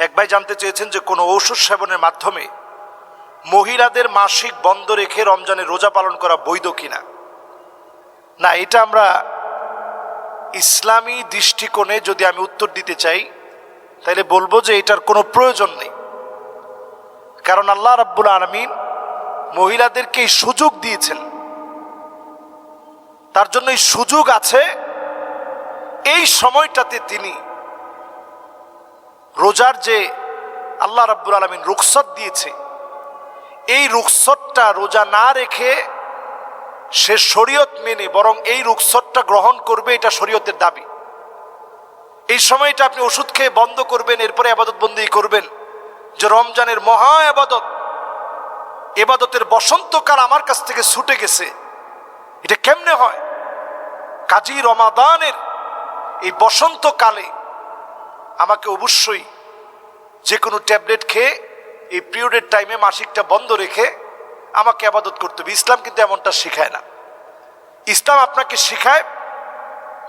এক ভাই জানতে চেয়েছেন যে কোনো ঔষধ সেবনের মাধ্যমে মহিলাদের মাসিক বন্ধ রেখে রমজানের রোজা পালন করা বৈধ কিনা। না, এটা আমরা ইসলামী দৃষ্টিকোণে যদি আমি উত্তর দিতে চাই তাহলে বলবো যে এটার কোনো প্রয়োজন নেই। কারণ আল্লাহ রাব্বুল আলামিন মহিলাদেরকে এই সুযোগ দিয়েছেন, তার জন্য এই সুযোগ আছে। এই সময়টাতে তিনি রোজার যে আল্লাহ রাব্বুল আলামিন রুখসত দিয়েছে, এই রুখসতটা রোজা না রেখে সে শরীয়ত মেনে বরং এই রুখসতটা গ্রহণ করবে, এটা শরীয়তের দাবি। এই সময়টা আপনি ওষুধ খেয়ে বন্ধ করবেন, এরপরে ইবাদত বন্দেগী করবেন, যে রমজানের মহা ইবাদত, ইবাদতের বসন্তকাল আমার কাছ থেকে ছুটে গেছে, এটা কেমনে হয়? কাজী রমাদানের এই বসন্তকালে আমাকে অবশ্যই যে কোনো ট্যাবলেট খেয়ে এই পিরিয়ডের টাইমে মাসিকটা বন্ধ রেখে আমাকে ইবাদত করতে হবে। ইসলাম কিন্তু এমনটা শিখায় না। ইসলাম আপনাকে শিখায়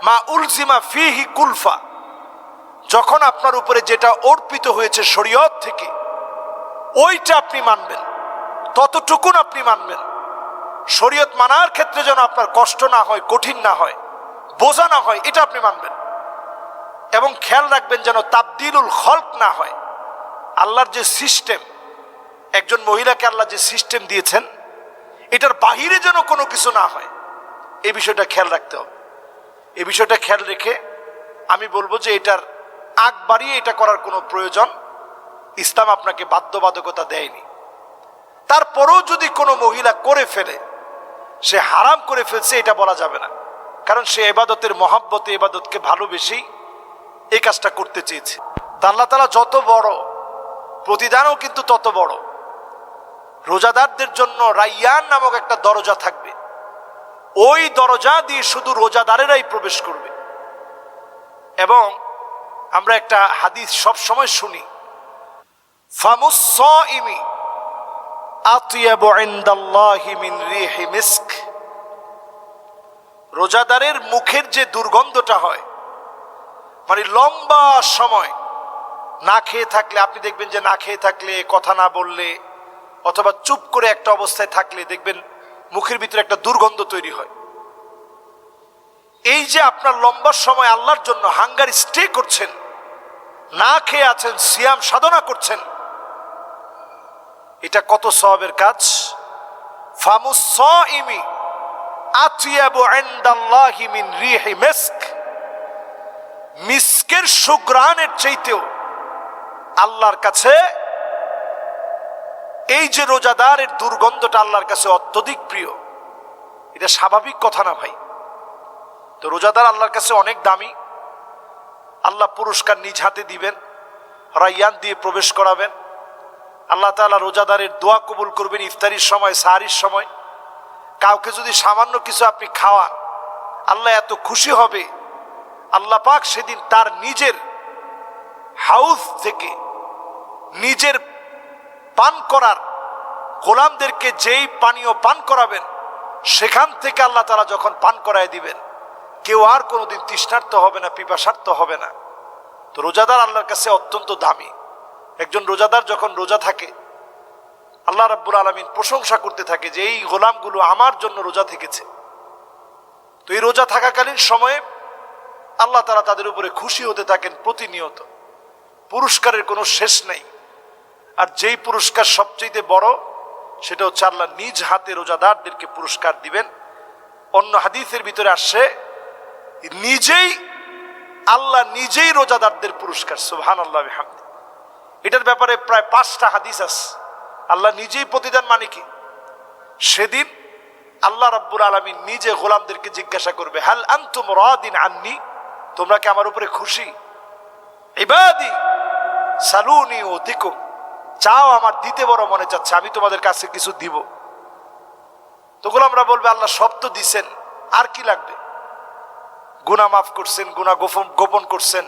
মা উলজিমা ফিহি কুলফা, যখন আপনার উপরে যেটা অর্পিত হয়েছে শরীয়ত থেকে ওইটা আপনি মানবেন, ততটুকুন আপনি মানবেন। শরীয়ত মানার ক্ষেত্রে যেন আপনার কষ্ট না হয়, কঠিন না হয়, বোঝা না হয়, এটা আপনি মানবেন। এবং খেয়াল রাখবেন যেন তাবদিলুল খলক না হয়। আল্লাহর যে সিস্টেম, একজন মহিলাকে আল্লাহ যে সিস্টেম দিয়েছেন এটার বাহিরে যেন কোনো কিছু না হয়, এই বিষয়টা খেয়াল রাখতে হবে। এই বিষয়টা খেয়াল রেখে আমি বলবো যে এটার আগ বাড়িয়ে এটা করার কোনো প্রয়োজন ইসলাম আপনাকে বাধ্যবাধকতা দেয়নি। তারপরেও যদি কোনো মহিলা করে ফেলে, সে হারাম করে ফেলছে এটা বলা যাবে না, কারণ সে ইবাদতের মহাব্বতে ইবাদতকে ভালোবেসেই এই কাজটা করতে চেয়েছে। তা আল্লাহ তাআলা যত বড়, প্রতিদানও কিন্তু তত বড়। রোজাদারদের জন্য রাইয়ান নামক একটা দরজা থাকবে, ওই দরজা দিয়ে শুধু রোজাদারেরাই প্রবেশ করবে। এবং আমরা একটা হাদিস সব সময় শুনি, ফামুস সাইমি আতিয়াবু ইনদাল্লাহি মিন রিহি মিস্ক। রোজাদারের মুখের যে দুর্গন্ধটা হয়, মানে লম্বা সময় না খেয়ে থাকলে, আপনি দেখবেন যে না খেয়ে থাকলে, কথা না বললে অথবা চুপ করে একটা অবস্থায় থাকলে দেখবেন মুখের ভিতরে একটা দুর্গন্ধ তৈরি হয়। এই যে আপনার লম্বা সময় আল্লাহর জন্য হাঙ্গার স্টে করছেন, না খেয়ে আছেন, সিয়াম সাধনা করছেন, এটা কত সওয়াবের কাজ। ফামুস সাইমি আতিয়াবু ইনদাল্লাহি মিন রিহি মিস্ক। মিস্কের সুঘ্রাণের চাইতেও আল্লাহর কাছে এই যে রোজাদারের দুর্গন্ধটা আল্লাহর কাছে অত্যধিক প্রিয়। এটা স্বাভাবিক কথা না ভাই। তো রোজাদার আল্লাহর কাছে অনেক দামি। আল্লাহ পুরস্কার নিজ হাতে দিবেন, রাইয়ান দিয়ে প্রবেশ করাবেন। আল্লাহ তাআলা রোজাদারের দোয়া কবুল করবেন ইফতারির সময়, সাহারির সময়। কাউকে যদি সামান্য কিছু আপনি খাওয়ান, আল্লাহ এত খুশি হবে, আল্লাহ পাক সেদিন তার নিজের হাউস থেকে নিজের পান করার গোলামদেরকে যেই পানীয় পান করাবেন, সেখান থেকে আল্লাহ তাআলা যখন পান করায় দিবেন, কেউ আর কোনোদিন তৃষ্ণার্ত হবে না, পিপাসার্ত হবে না। তো রোজাদার আল্লাহর কাছে অত্যন্ত দামি। একজন রোজাদার যখন রোজা থাকে, আল্লাহ রাব্বুল আলামিন প্রশংসা করতে থাকে যে এই গোলামগুলো আমার জন্য রোজা থেকেছে। তো এই রোজা থাকাকালীন সময়ে আল্লাহ তাআলা তাদের উপরে খুশি হতে থাকেন প্রতিনিয়ত। পুরস্কারের কোনো শেষ নেই। আর যেই পুরস্কার সবচেয়ে বড়, সেটা হচ্ছে আল্লাহ নিজ হাতে রোজাদারদেরকে পুরস্কার দিবেন। অন্য হাদিসের ভিতরে আসছে আল্লাহ নিজেই রোজাদারদের পুরস্কার। সুবহানাল্লাহ ওয়া বিহামদি। এটার ব্যাপারে প্রায় 5টা হাদিস আছে। আল্লাহ নিজেই প্রতিদান মানে কি? সেদিন আল্লাহ রাব্বুল আলামিন নিজে গোলামদেরকে জিজ্ঞাসা করবে, হাল আনতুম রাদিন আন্নি, তোমরা কি আমার উপরে খুশি? ইবাদি সালুনি উতিকুম, চাও, আমার দিতে বড় মনে চাচ্ছে, আমি তোমাদের কাছে কিছু দিব। তো গোলামরা বলবে, আল্লাহ সব তো দিছেন, আর কি লাগবে? গুনাহ মাফ করছেন, গুনাহ গোপন করছেন,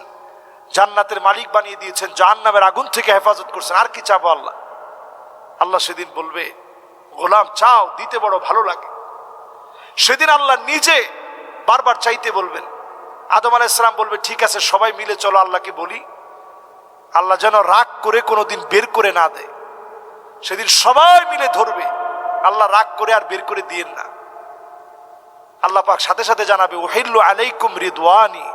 জান্নাতের মালিক বানিয়ে দিয়েছেন, জাহান্নামের আগুন থেকে হেফাজত করছেন, আর কি চাবো আল্লাহ? আল্লাহ সেদিন বলবে, গোলাম চাও, দিতে বড় ভালো লাগে। সেদিন আল্লাহ নিজে বারবার চাইতে বলবেন। আদম আলাইহিস সালাম বলবে, ঠিক আছে সবাই মিলে চলো আল্লাহকে বলি। আল্লাহ যেন রাগ করে কোনোদিন বের করে না দেয়। সেদিন সবাই মিলে ধরবে, আল্লাহ রাগ করে আর বের করে দিয়েন না। আল্লাহ পাক সাথে সাথে জানাবে উহিল্লু আলাইকুম রিদওয়ানি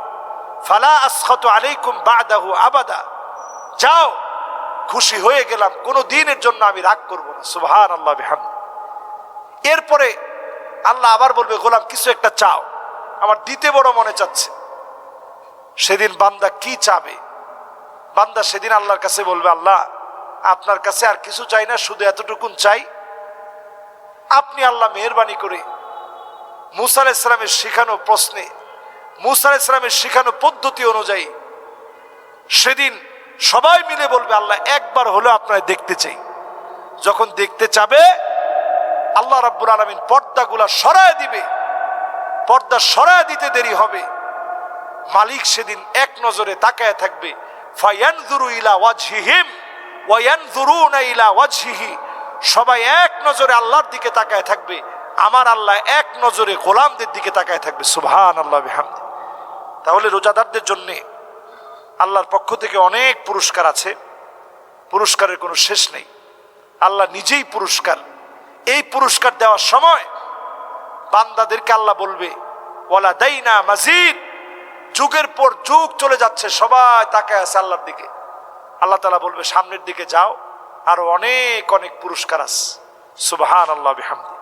ফালা আসখাতু আলাইকুম বাদাহু আবাদা, যাও খুশি হয়ে গেলাম, কোনো দিনের জন্য আমি রাগ করব না। সুবহানাল্লাহ বিহামদি। এরপরে আল্লাহ আবার বলবে গোলাম কিছু একটা চাও, আমার দিতে বড় মনে চাচ্ছে। সেদিন বান্দা কি চাবে? বান্দা সেদিন আল্লাহর কাছে বলবে আল্লাহ আপনার কাছে আর কিছু চাই না, শুধু এতটুকুন চাই, আপনি আল্লাহ মেহেরবানি করে মুসা আলাইহিস সালামের শিখানো প্রশ্নে, মুসা আলাইহিস সালামের শিখানো পদ্ধতি অনুযায়ী সেদিন সবাই মিলে বলবে আল্লাহ একবার হলেও আপনার দেখতে চাই। যখন দেখতে চাবে আল্লাহ রাব্বুল আলামিন পর্দাগুলা সরায় দিবে। পর্দা সরায় দিতে দেরি হবে, মালিক সেদিন এক নজরে তাকায় থাকবে। ফায়ানজুরু ইলা ওয়াজহিহিম ওয়া ইয়ানজুরুনা ইলা ওয়াজহিহি, সবাই এক নজরে আল্লাহর দিকে তাকায় থাকবে, আমার আল্লাহ এক নজরে গোলামদের দিকে তাকায় থাকবে। সুবহানাল্লাহ বিহামদি। তাহলে রোজাদারদের জন্য আল্লাহর পক্ষ থেকে অনেক পুরস্কার আছে, পুরস্কারের কোনো শেষ নেই। আল্লাহ নিজেই পুরস্কার। এই পুরস্কার দেওয়ার সময় বান্দাদেরকে আল্লাহ বলবে ওয়ালা দাইনা মাজিদ, যুগের পর যুগ চলে যাচ্ছে, সবাই তাকায় আছে আল্লাহর দিকে। আল্লাহ তাআলা বলবে সামনের দিকে যাও, আরো অনেক অনেক পুরস্কার আছে। সুবহানাল্লাহ বিহামদি।